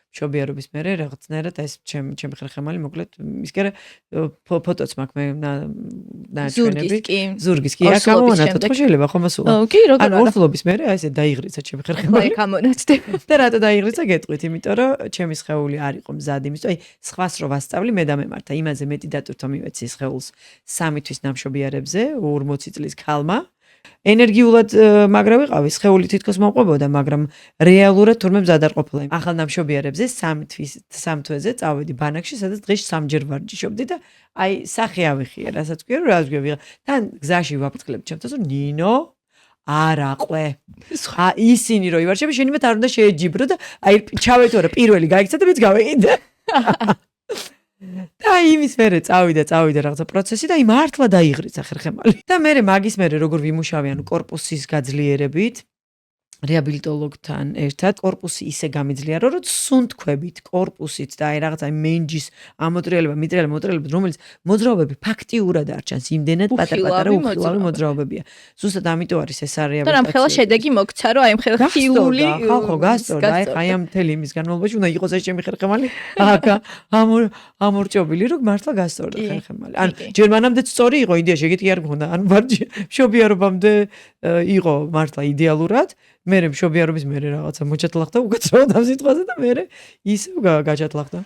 მშობიარობის მერე რაღაცნაირად ეს ჩემი ხერხემალი მოკლედ ისკერე ფოტოც მაქვს მე ნაჩვენები ზურგის კი აქ გამონათოთ ხო შეიძლება ხომ ასულა ან ორთულობის მერე აი ესე დაიღრიცა ჩემი ხერხემალი გამონაცდე და რატო დაიღრიცა გეტყვით იმიტომ რომ ჩემი სხეული არ იყო მზად იმის აი სხვას რო ვასწავლი მე და მემართა იმაზე მეტი დატვირთო მივეცი სხეულს 3 თვის ნამშობიარებზე 40 წლის ქალმა ენერგიულად მაგრა ვიყავი სხეული თითქოს მომყვებოდა მაგრამ რეალურად თურმე მზად არ ყოფილა ახალ ნამშობიარებზე 3 თვეზე წავედი ბანაკში სადაც დღეში 3ჯერ ვარჯიშობდი და აი სახე ავიხია რასაც ქვია რომ რას გვია თან გზაში ვაფრთხილებ ჩემთანს რომ ნინო არ აყვე ისინი რო ივარჩები შენ იმათ არ უნდა შეეჯიბრო და აი ჩავეთო რა პირველი გაიქცა და მეც გავეკიდე და იმის მერე წავიდა რაღაცა პროცესი და აი მართლა დაიღრიცა ხერხემალი და მერე მაგის მერე როგორ ვიმუშავე ანუ კორპუსის გაძლიერებით რეაბილიტოლოგთან ერთად კორპუსი ისე გამიძლიერო რომ სუნთქვებით კორპუსით და აი რაღაცა მენჯის ამოტრიალება მიტრიალება რომელიც მოძრაობები ფაქტიურად არ ჩანს იმდენად პატარ-პატარა უხილავი მოძრაობებია ზუსტად ამიტომ არის ეს რეაბილიტაცია და რამხელა შედეგი მოგცა რომ აი მხილული ხო გასწორდა აი ამ მთელი იმის განმავლობაში უნდა იყოს ეს ჩემი ხერხემალი აკა ამორჭობილი რომ მართლა გასწორდა ხერხემალი ან ჯერ მანამდე სწორი იყო იდეაში ეგეთი არ გქონდა ან მშობიარობამდე იყო მართლა იდეალურად მე მშობიარობის მერე რაღაცა მოჩათლახდა უკაცრავად ამ სიტყვაზე და მე ისევ გაჩათლახდა